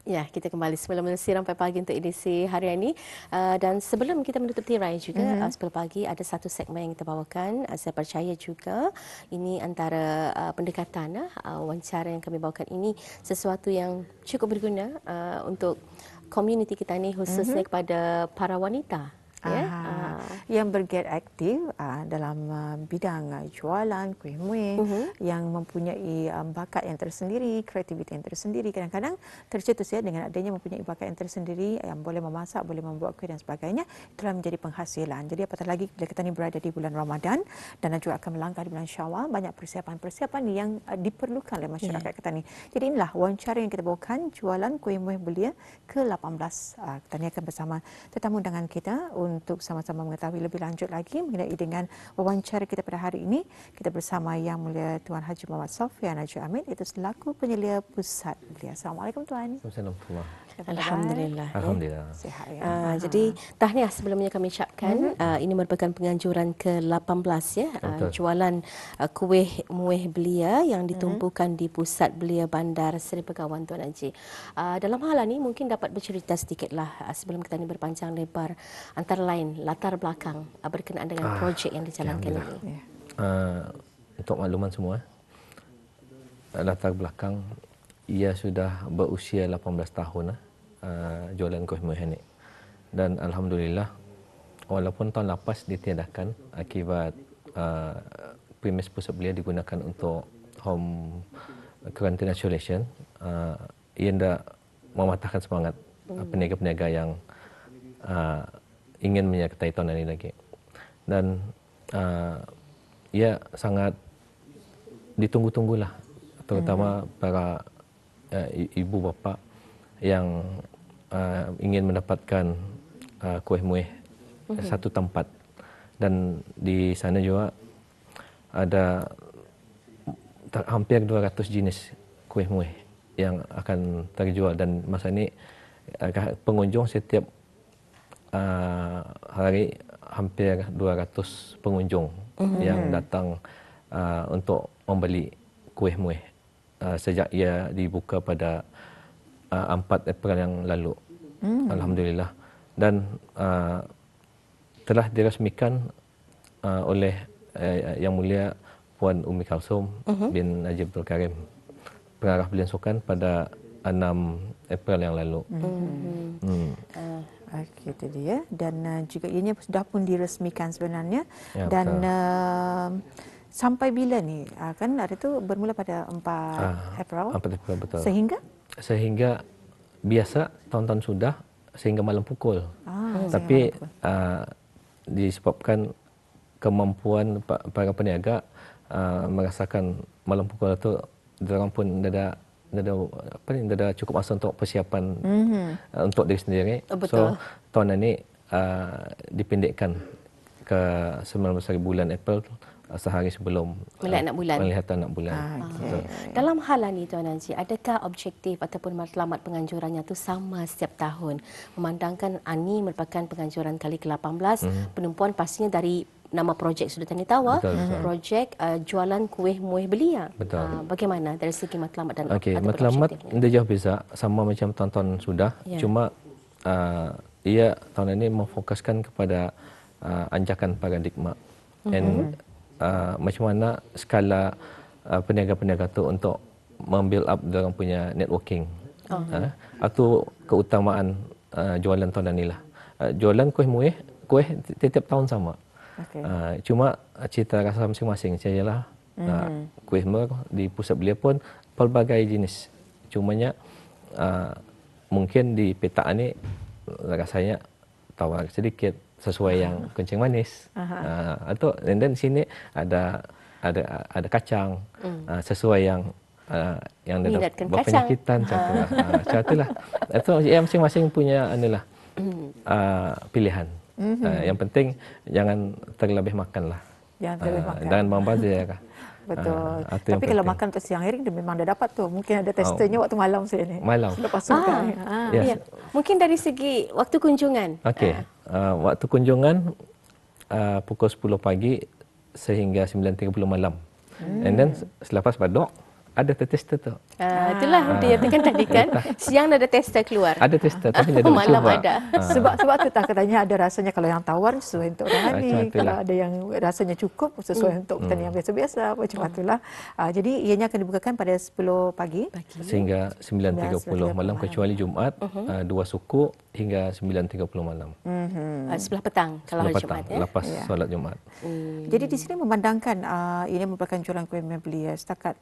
Ya, kita kembali semula-mula siram pagi untuk edisi hari ini. Dan sebelum kita menutup tirai juga, 10 pagi ada satu segmen yang kita bawakan. Saya percaya juga ini antara pendekatan, wawancara yang kami bawakan ini sesuatu yang cukup berguna untuk komuniti kita ni, khususnya kepada para wanita. Yang bergiat aktif dalam bidang jualan kuih muih, yang mempunyai bakat yang tersendiri, kreativiti yang tersendiri. Kadang-kadang tercetus ya dengan adanya mempunyai bakat yang tersendiri, yang boleh memasak, boleh membuat kuih dan sebagainya, telah menjadi penghasilan. Jadi apatah lagi bila kita ni berada di bulan Ramadan dan juga akan melangkah di bulan Syawal, banyak persiapan-persiapan yang diperlukan oleh masyarakat kita ni. Jadi inilah wawancara yang kita bawakan, jualan kuih muih belia ke-18. Kita ni akan bersama tetamu undangan kita untuk sama-sama mengetahui lebih lanjut lagi mengenai dengan wawancara kita pada hari ini. Kita bersama Yang Mulia Tuan Haji Muhammad Sofyan Haji Amin, itu selaku penyelia pusat belia. Assalamualaikum Tuan. Assalamualaikum. Alhamdulillah. Alhamdulillah. Sihat ya. Jadi tahniah sebelumnya kami ucapkan. Ini merupakan penganjuran ke-18 ya. Jualan kuih muih belia yang ditumpukan di pusat belia Bandar Seri Begawan Tuan Haji. Dalam hal ini mungkin dapat bercerita sedikitlah sebelum kita ini berpanjang lebar, antara lain latar belakang berkenaan dengan projek yang dijalankan ini. Untuk makluman semua, latar belakang ia sudah berusia 18 tahun jualan kuih muih ini. Dan alhamdulillah, walaupun tahun lepas ditiadakan akibat premis pusat belia digunakan untuk home quarantine isolation, ia tidak mematahkan semangat peniaga-peniaga yang ingin menyertai tahun ini lagi. Dan ia sangat ditunggu-tunggulah, terutama para ibu bapa yang ingin mendapatkan kuih muih satu tempat. Dan di sana juga ada hampir 200 jenis kuih muih yang akan terjual, dan masa ini pengunjung setiap hari hampir 200 pengunjung yang datang untuk membeli kuih muih sejak ia dibuka pada 4 April yang lalu. Alhamdulillah. Dan telah dirasmikan oleh Yang Mulia Puan Umi Kalsum bin Najib Abdul Karim, pengarah Belian Sukan, pada 6 April yang lalu. Itu dia. Dan juga ianya sudah pun diresmikan sebenarnya. Ya, dan sampai bila ni? Kan hari itu bermula pada 4 April. 4 April, betul. Sehingga biasa tahun-tahun sudah sehingga malam pukul. Tapi disebabkan kemampuan para peniaga merasakan malam pukul itu, mereka pun tidak cukup masa untuk persiapan untuk diri sendiri. Betul. So tahun ini dipendekkan ke 19 hari bulan April, sehari sebelum melihatan anak bulan. Dalam hal ini Tuan Haji, adakah objektif ataupun matlamat penganjurannya itu sama setiap tahun? Memandangkan ini merupakan penganjuran kali ke-18, penumpuan pastinya dari nama projek sudah tadi tahu, projek jualan kuih muih belia. Betul. Bagaimana dari segi matlamat dan matlamat tidak jauh beza, sama macam tahun-tahun sudah. Cuma ia tahun ini memfokuskan kepada anjakan paradigma. Macam mana skala peniaga-peniaga tu untuk membuild up mereka punya networking. Atau keutamaan jualan tahun ini lah. Jualan kuih muih, kuih setiap tahun sama. Cuma cita rasa masing-masing sajalah. Kuih muih di pusat belia pun pelbagai jenis. Cumanya mungkin di peta ini rasanya tawar sedikit, sesuai yang kencing manis. Atau dan di sini ada kacang, sesuai yang ada penyakitan macam itulah. Itu yang masing-masing punya inilah pilihan. Yang penting jangan terlebih makanlah. Jangan terlebih makan. Dan membazir. Betul. Tapi kalau makan untuk siang hari dia memang dah dapat tu. Mungkin ada testernya waktu malam saya ni. Malam. Lepas sukan. Ya. Mungkin dari segi waktu kunjungan. Waktu kunjungan pukul 10 pagi sehingga 9.30 malam. And then selepas badok ada tester tu. Itulah dia tekan tadi kan. Siang ada tester keluar. Ada tester tapi dia tak Malam cuba. ada. Sebab tu tak katanya ada rasanya kalau yang tawar sesuai untuk orang ni, kalau itulah. ada yang rasanya cukup sesuai untuk petani yang biasa-biasa, macam itulah. Jadi ianya akan dibukakan pada 10 pagi sehingga 9.30 malam kecuali Jumaat 2 suku hingga 9.30 malam. Sebelah petang kalau hari Jumaat ya. Lepas solat Jumaat. Jadi di sini memandangkan ini merupakan jualan kuih belia setakat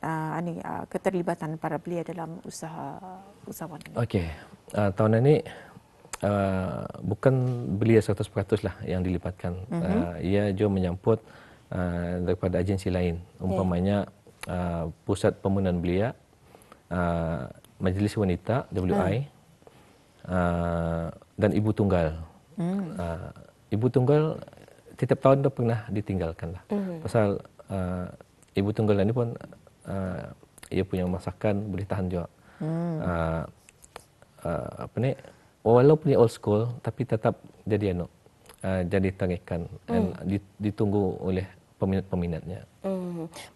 keterlibatan para belia dalam usahawan. Okey. Tahun ini bukan belia 100% lah yang dilibatkan. Ia juga menyambut daripada agensi lain. Umpamanya Pusat Pembunuhan Belia, Majlis Wanita WI, dan Ibu Tunggal. Ibu Tunggal setiap tahun dah pernah ditinggalkan lah. Pasal Ibu Tunggal ini pun ia punya masakan boleh tahan juga. Walaupun dia old school tapi tetap jadi jadi tarikan dan ditunggu oleh peminat-peminatnya.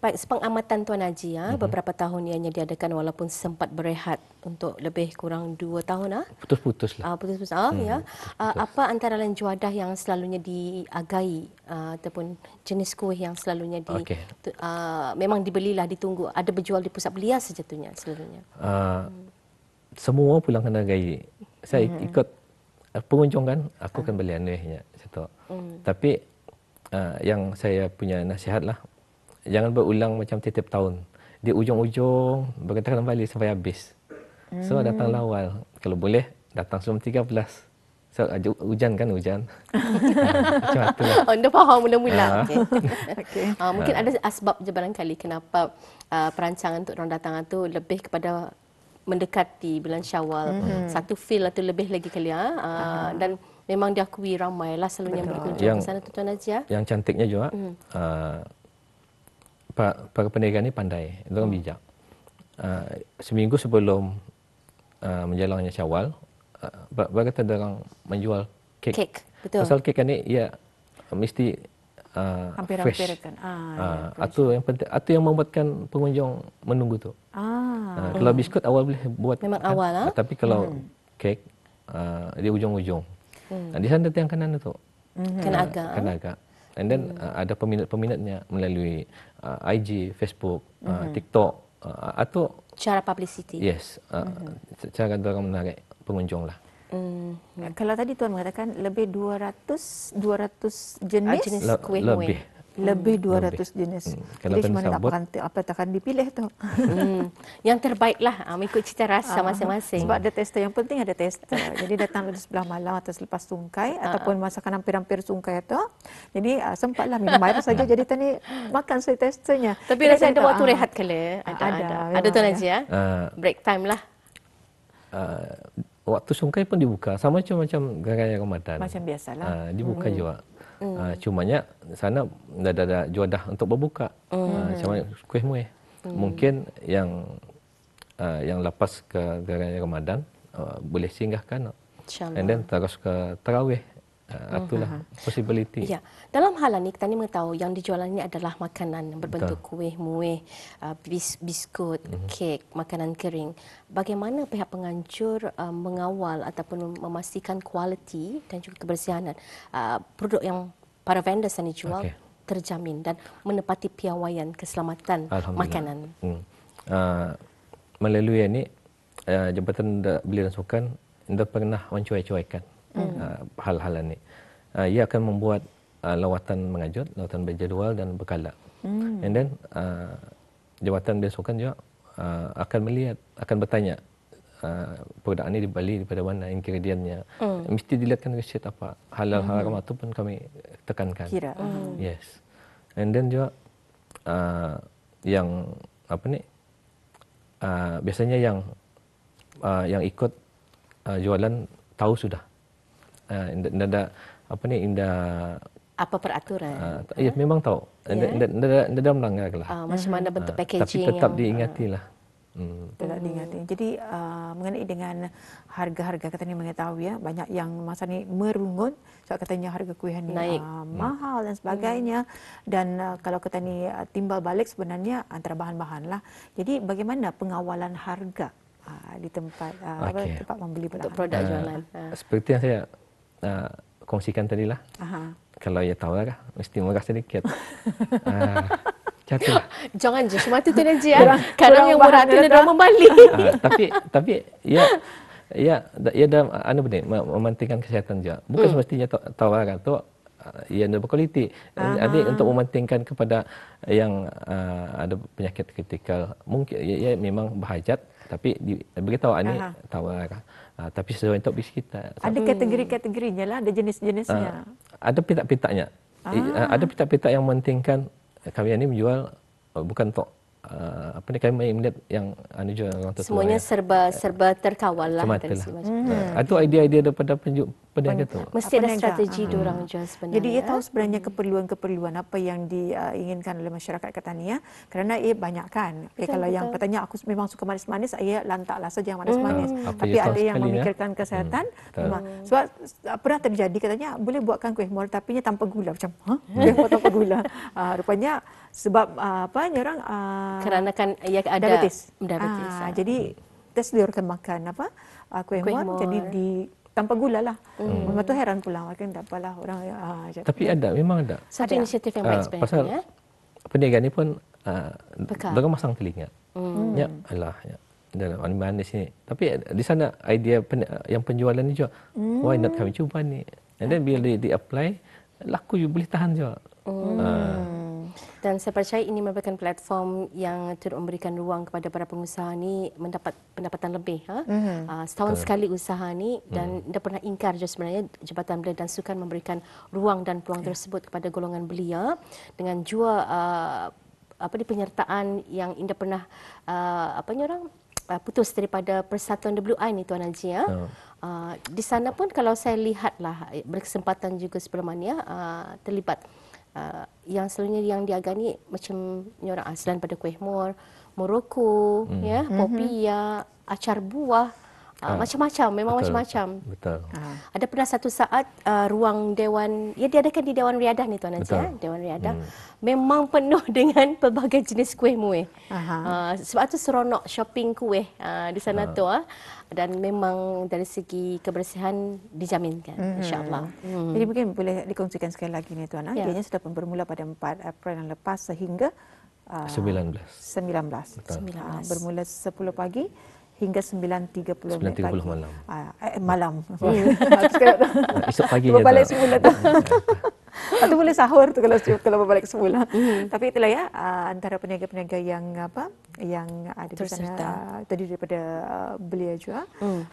Baik, sepengamatan Tuan Haji beberapa tahun ianya diadakan walaupun sempat berehat untuk lebih kurang 2 tahun Putus-putus lah. Putus-putus ya. Apa antara lain juadah yang selalunya diagai ataupun jenis kuih yang selalunya memang dibelilah, ditunggu, ada berjual di pusat belia sejatuhnya selalunya? Semua pulang kena gai. Saya ikut pengunjung kan, aku akan beli anehnya satu. Tapi yang saya punya nasihat lah, jangan berulang macam tiap tahun. Di ujung-ujung berkatakan kembali sampai habis. So datanglah awal. Kalau boleh datang sebelum 13. So hujan kan hujan. Macam itulah. Anda faham mula-mula. Mungkin ada asbab je barangkali kenapa perancangan untuk orang datang tu lebih kepada mendekati bulan Syawal. Satu feel atau lebih lagi kali dan memang diakui ramailah selalunya berkunjung ke sana Tuan Haji. Yang cantiknya juga para peniaga ni pandai, mereka bijak. Seminggu sebelum menjalannya Syawal, mereka orang menjual kek. Betul. Pasal kek ni ia mesti fresh. Kan. Atau yang penting, atau yang membuatkan pengunjung menunggu tu. Kalau biskut awal boleh buat. Memang awal tapi kalau kek di ujung-ujung. Di sana tiang kanan tu. Kan agak. And then ada peminat-peminatnya melalui IG, Facebook, TikTok atau cara publicity. Yes. Cara orang menarik pengunjung lah. Kalau tadi Tuan mengatakan lebih 200 jenis kuih. Lebih 200 jenis. Jadi mana apa akan dipilih tu? Yang terbaiklah mengikut cita rasa masing-masing. Sebab ada tester, yang penting ada tester. Jadi datang di sebelah malam atau selepas sungkai ataupun masakan hampir-hampir sungkai tu. Jadi sempatlah minum air saja jadi tadi makan saya testernya. Tapi rasa ada waktu rehat kali. Ada Tuan Haji break time lah. Waktu sungkai pun dibuka sama macam Raya Ramadan. Macam biasalah. Dibuka juga. Cumanya sana ada juadah untuk berbuka. Macam kuih muih. Mungkin yang lepas ke Raya Ramadan boleh singgahkan. And then terus ke tarawih. Itulah possibility. Ya. Dalam hal ini kita mengetahui yang dijual ini adalah makanan berbentuk kuih, muih, biskut, kek, makanan kering. Bagaimana pihak penganjur mengawal ataupun memastikan kualiti dan juga kebersihanan produk yang para vendors yang dijual terjamin dan menepati piawaian keselamatan makanan? Melalui ini Jabatan Belia dan Sukan tidak pernah mencuai-cuaikan hal-hal ini. Ia akan membuat lawatan mengajut, lawatan berjadual dan berkala. And then Jabatan Belia Sukan juga akan melihat, akan bertanya produk ini dibeli daripada mana, ingredientnya. Mesti dilihatkan resit apa. Halal haram itu pun kami tekankan. Yes. And then juga yang biasanya yang ikut jualan tahu sudah. Ada apa peraturan? Memang tahu. Tidak melanggar lah. Macam mana bentuk packaging. Tapi tetap diingati lah. Tidak diingati. Jadi mengenai dengan harga-harga katanya mengetahui ya, banyak yang masa ni merungut sebab katanya harga kuih ni Naik. mahal dan sebagainya. Dan kalau kata ni timbal balik sebenarnya antara bahan-bahan lah. Jadi bagaimana pengawalan harga di tempat tempat membeli Untuk belahan? produk jualan. Seperti yang saya kongsikan tadi lah. Kalau ia tahu lah, mesti murah sedikit. Jatuh. Jangan je cuma tu Najib. Kadang yang murah tu dia dah membalik. Tapi ia dalam mementingkan kesihatan je. Bukan semestinya tawaran tu ia ada berkualiti. Adik untuk mementingkan kepada yang ada penyakit kritikal, mungkin ia memang berhajat, tapi beritahu ini tawaran. Tapi sesuai untuk bis kita. Ada kategori-kategorinya lah, ada jenis-jenisnya. Ada pita-pitanya. Ada pita-pita yang mementingkan kami ini menjual bukan untuk kami melihat yang jual orang tua. Semuanya serba terkawal lah dari semacam. Itu idea-idea daripada peniaga tu. Mesti ada strategi diorang jual sebenarnya. Jadi ia tahu sebenarnya keperluan-keperluan apa yang diinginkan oleh masyarakat Catania, kerana ia banyak kan. Kalau yang katanya aku memang suka manis-manis, ia lantaklah saja yang manis-manis. Tapi ada yang memikirkan kesihatan. Sebab pernah terjadi katanya boleh buatkan kuih muar tapi tanpa gula, macam kuih muar tanpa gula. Rupanya sebab orang kerana kan ia ada diabetes. Jadi tersedia makan kuih muar jadi tanpa gula lah. Memang tu heran pula, makin tak apalah orang. Tapi memang ada. Satu inisiatif yang baik sebenarnya. Pasal peniaga ni pun dorang masang telinga. Ya, alah, ya. Dalam manis ni. Tapi di sana idea yang penjualan ni juga, why not kami cuba ni. And then bila di-apply, laku you boleh tahan juga. Dan saya percaya ini merupakan platform yang turut memberikan ruang kepada para pengusaha ni mendapat pendapatan lebih. Setahun sekali usaha ni dan dia pernah ingkar je sebenarnya Jabatan Belia dan Sukan memberikan ruang dan peluang tersebut kepada golongan belia dengan jua penyertaan yang Indah pernah putus daripada Persatuan WI ni Tuan Haji ya. Di sana pun kalau saya lihatlah berkesempatan juga sebelum ni terlibat yang selalunya yang diagani macam orang selain pada kuih muar, moroko, ya, kopi, ya, acar buah, macam-macam, memang macam-macam. Betul. Ada pernah satu saat ruang dewan, ya diadakan di Dewan Riadah ni Tuan Haji, Dewan Riadah, memang penuh dengan pelbagai jenis kuih muih. Sebab tu seronok shopping kuih di sana tu. Dan memang dari segi kebersihan dijaminkan, insya-Allah. Jadi mungkin boleh dikongsikan sekali lagi ni Tuan. Ianya sudah bermula pada 4 April yang lepas sehingga 19. Bermula 10 pagi hingga 9.30 malam. Malam. Esok pagi balik semula tu. Atau boleh sahur tu kalau balik semula. Tapi itulah ya antara peniaga-peniaga yang yang ada di sana tadi daripada belia juga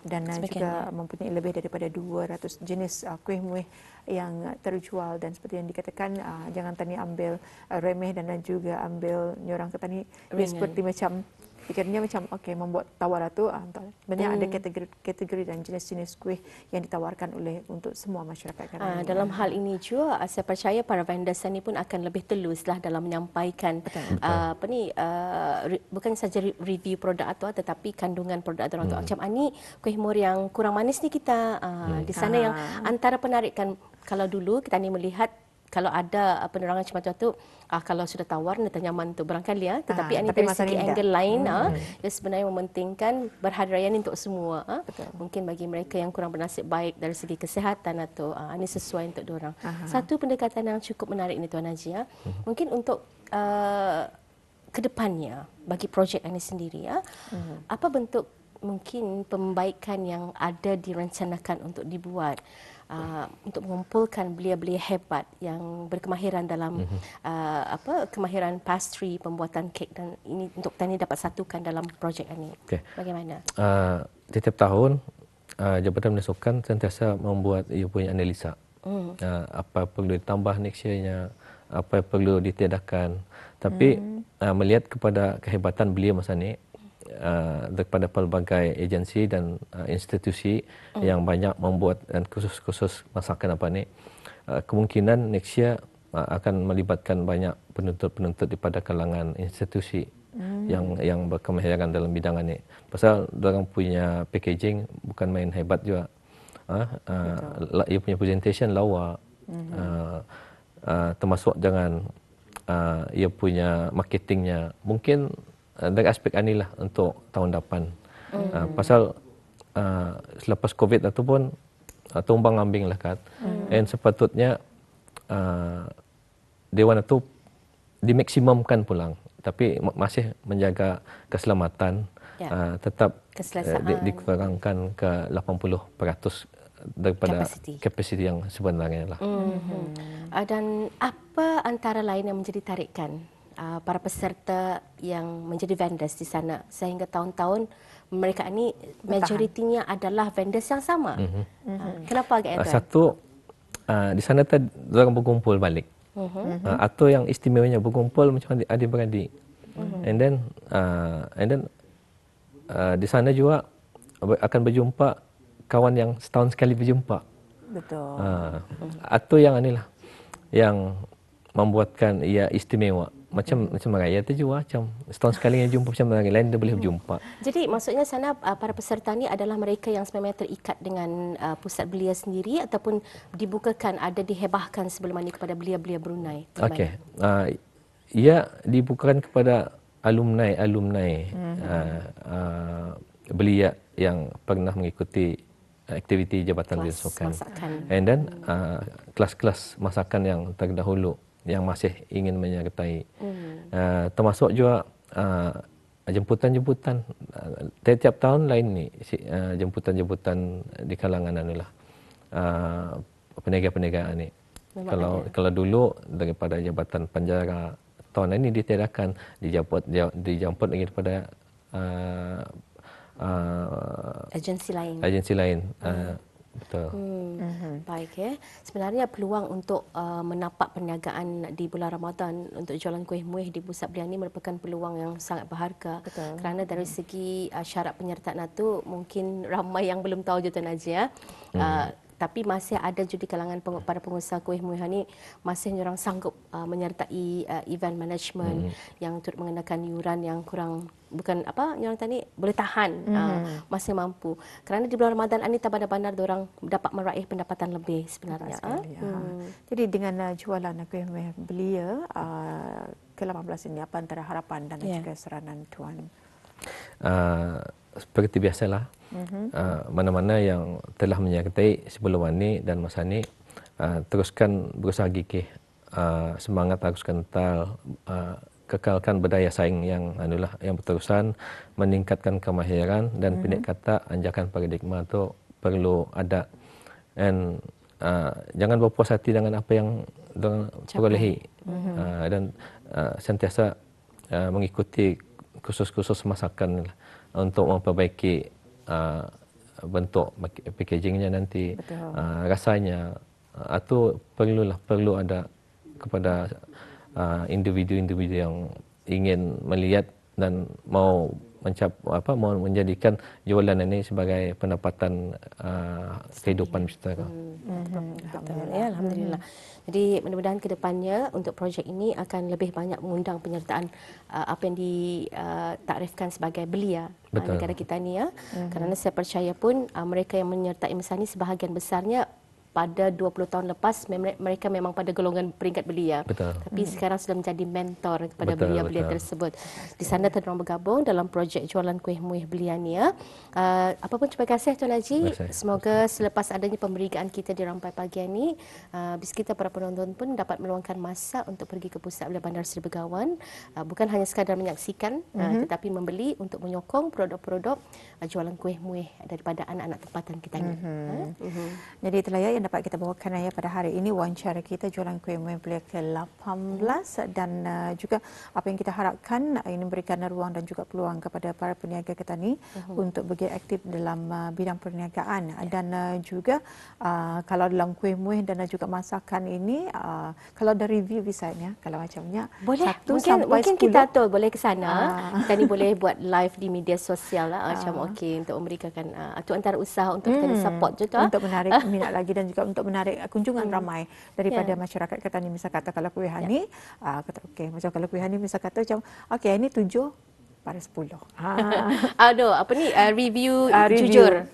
dan juga mempunyai lebih daripada 200 jenis kuih muih yang terjual. Dan seperti yang dikatakan jangan tani ambil remeh dan juga ambil nyorang ke tani seperti macam fikirnya macam membuat tawaran tu sebenarnya ada kategori dan jenis-jenis kuih yang ditawarkan untuk semua masyarakat. Dalam hal ini juga saya percaya para vendors ni pun akan lebih teluslah dalam menyampaikan bukan saja review produk atau tetapi kandungan produk atau macam ni kuih muar yang kurang manis ni kita di sana yang antara penarikan. Kalau dulu kita ni melihat kalau ada penerangan macam tu kalau sudah tawar nanti nyaman tu barangkali ya, tetapi ini dari segi angle lain dia sebenarnya mementingkan berhari raya ni untuk semua. Mungkin bagi mereka yang kurang bernasib baik dari segi kesihatan atau ini sesuai untuk diorang. Satu pendekatan yang cukup menarik ni Tuan Haji ya. Mungkin untuk kedepannya bagi projek ini sendiri ya. Apa bentuk mungkin pembaikan yang ada direncanakan untuk dibuat untuk mengumpulkan belia-belia hebat yang berkemahiran dalam kemahiran pastry, pembuatan kek, dan ini untuk tani dapat satukan dalam projek ini. Bagaimana? Setiap tahun Jabatan Belia Sukan sentiasa membuat ia punya analisa. Apa perlu ditambah next year-nya, apa perlu ditiadakan. Tapi melihat kepada kehebatan belia masa ni daripada pelbagai agensi dan institusi yang banyak membuat dan khusus masakan kemungkinan next year akan melibatkan banyak penuntut-penuntut daripada kalangan institusi yang berkemahiran dalam bidang ini. Pasal orang punya packaging bukan main hebat juga. Ia punya presentation lawa. Termasuk jangan ia punya marketingnya. Mungkin dari aspek inilah untuk tahun depan. Pasal selepas COVID itu pun tumbang ambing lah kan. Dan sepatutnya Dewan itu dimaksimumkan pulang, tapi masih menjaga keselamatan, tetap dikurangkan ke 80% daripada kapasiti yang sebenarnya lah. Dan apa antara lain yang menjadi tarikan para peserta yang menjadi vendors di sana sehingga tahun-tahun mereka ini majoritinya adalah vendors yang sama? Kenapa agak itu? Satu, di sana orang berkumpul balik. Atau yang istimewanya berkumpul macam adik-beradik. And then di sana juga akan berjumpa kawan yang setahun sekali berjumpa. Betul. Atau yang inilah yang membuatkan ia istimewa. Macam Raya tu juga macam setahun sekali yang jumpa macam orang lain dia boleh berjumpa. Jadi maksudnya sana para peserta ni adalah mereka yang sebenarnya terikat dengan pusat belia sendiri ataupun dibukakan, ada dihebahkan sebelum ini kepada belia-belia Brunei? Okey. Ia dibukakan kepada alumni belia yang pernah mengikuti aktiviti Jabatan Belia Sukan. And then kelas-kelas masakan yang terdahulu yang masih ingin menyertai. Termasuk juga jemputan-jemputan. Tiap tahun lain ni jemputan-jemputan di kalangan anulah peniaga-peniaga ni. Kalau dulu daripada Jabatan Penjara, tahun ini ditiadakan dijemput lagi daripada agensi lain. Betul. Baik ya. Sebenarnya peluang untuk menapak perniagaan di bulan Ramadan untuk jualan kuih muih di pusat belia ini merupakan peluang yang sangat berharga. Betul. Kerana dari segi syarat penyertaan itu mungkin ramai yang belum tahu je Tuan Haji ya. Tapi masih ada juga di kalangan para pengusaha kuih muih ni masih orang sanggup menyertai event management yang turut mengenakan yuran yang kurang, bukan apa yang tadi boleh tahan, masih mampu. Kerana di bulan Ramadan ini bandar-bandar orang dapat meraih pendapatan lebih sebenarnya. Jadi dengan jualan kuih muih belia ke-18 ini, apa antara harapan dan juga saranan Tuan? Seperti biasalah, mana-mana yang telah menyertai sebelum ini dan masa ini, teruskan berusaha gigih, semangat harus kental, kekalkan berdaya saing yang berterusan, meningkatkan kemahiran dan pendek kata anjakan paradigma itu perlu ada. And jangan berpuas hati dengan apa yang perolehi, dan sentiasa mengikuti kursus-kursus masakan untuk memperbaiki bentuk packagingnya nanti, rasanya. Atau perlu ada kepada individu-individu yang ingin melihat dan mau menjadikan jualan ini sebagai pendapatan kehidupan secara. Alhamdulillah. Jadi mudah-mudahan ke depannya untuk projek ini akan lebih banyak mengundang penyertaan apa yang ditakrifkan sebagai belia negara kita ni ya. Kerana saya percaya pun mereka yang menyertai masa ini sebahagian besarnya pada 20 tahun lepas mereka memang pada golongan peringkat belia. Tapi sekarang sudah menjadi mentor kepada belia-belia tersebut. Di sana terang bergabung dalam projek jualan kuih muih belia ni ya. Apapun terima kasih Tuan Haji. Semoga selepas adanya pemberitaan kita di Rampai Pagi ini, bis kita para penonton pun dapat meluangkan masa untuk pergi ke pusat belia Bandar Seri Begawan, bukan hanya sekadar menyaksikan tetapi membeli untuk menyokong produk-produk jualan kuih muih daripada anak-anak tempatan kita ni. Jadi itulah ya yang dapat kita bawakan ya pada hari ini, wawancara kita jualan kuih muih belia ke-18, dan juga apa yang kita harapkan ini memberikan ruang dan juga peluang kepada para peniaga kita ni untuk bergiat aktif dalam bidang perniagaan. Dan juga kalau dalam kuih muih dan juga masakan ini, kalau ada review desainnya, kalau macamnya boleh, 1 sampai 10 mungkin kita tu boleh ke sana. Kita ni boleh buat live di media sosial lah, macam okey untuk memberikan itu antara usaha untuk kita support juga untuk menarik minat lagi dan juga juga untuk menarik kunjungan ramai daripada masyarakat Ketanji. Misal kata kalau kuih hani, kata okey, macam kalau kuih hani misal kata macam okey ini 7/10. Aduh, apa ni review jujur.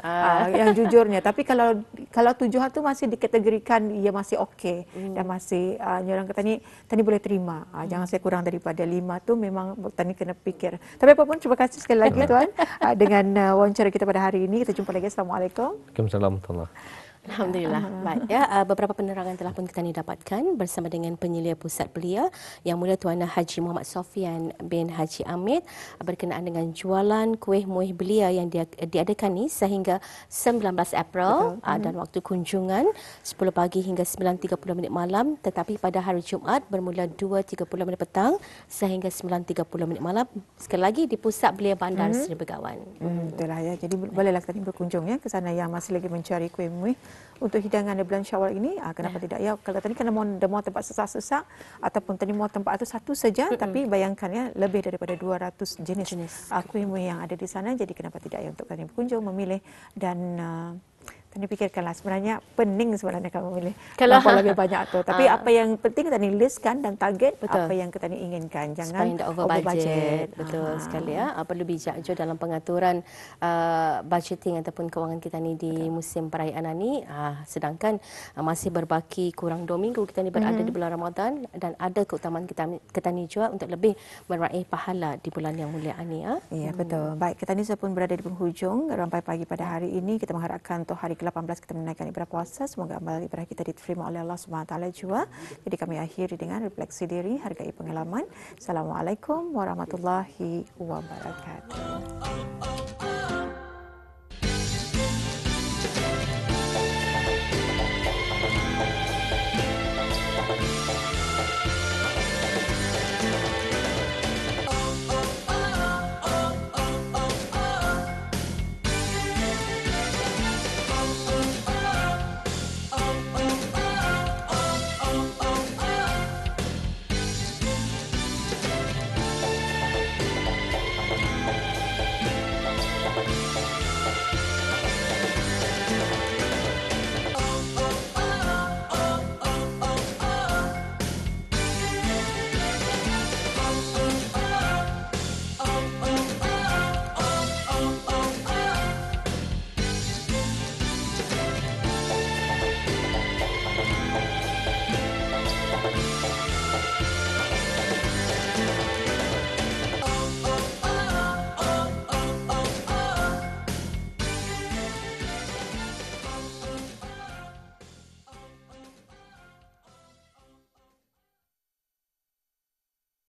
Yang jujurnya. Tapi kalau 7 tu masih dikategorikan ia masih okey dan masih orang kata ni boleh terima. Jangan saya kurang daripada 5 tu memang tani kena fikir. Tapi apapun terima kasih sekali lagi tuan dengan wawancara kita pada hari ini. Kita jumpa lagi. Assalamualaikum. Waalaikumsalam warahmatullahi. Alhamdulillah. Baik ya, beberapa penerangan telah pun kita dapatkan bersama dengan penyelia pusat belia yang mulia Tuan Haji Muhammad Sofian bin Haji Amit berkenaan dengan jualan kuih muih belia yang diadakan ni sehingga 19 April dan waktu kunjungan 10 pagi hingga 9.30 malam, tetapi pada hari Jumaat bermula 2.30 petang sehingga 9.30 malam, sekali lagi di pusat belia Bandar Seri Begawan. Itulah ya. Jadi bolehlah kita berkunjung ya ke sana yang masih lagi mencari kuih muih untuk hidangan di bulan Syawal ini. Kenapa tidak ya? Kalau tadi kena mau tempat sesak-sesak ataupun tadi mau tempat itu satu saja, tapi bayangkan ya lebih daripada 200 jenis kuih muih yang ada di sana. Jadi kenapa tidak ya untuk kalian berkunjung, memilih dan tadi fikirkanlah sebenarnya pening sebenarnya kalau memilih kalau lebih banyak tu. Tapi apa yang penting tadi listkan dan target apa yang kita inginkan. Jangan over budget. Betul sekali ya. Perlu bijak juga dalam pengaturan budgeting ataupun kewangan kita ni di musim perayaan ni. Sedangkan masih berbaki kurang 2 minggu kita ni berada di bulan Ramadan dan ada keutamaan kita ni juga untuk lebih meraih pahala di bulan yang mulia ni. Ya, betul. Baik, kita ni pun berada di penghujung rampai pagi pada hari ini. Kita mengharapkan untuk hari ke-18 kita menaikkan ibadah puasa. Semoga amal ibadah kita diterima oleh Allah SWT juga. Jadi kami akhiri dengan refleksi diri, hargai pengalaman. Assalamualaikum warahmatullahi wabarakatuh.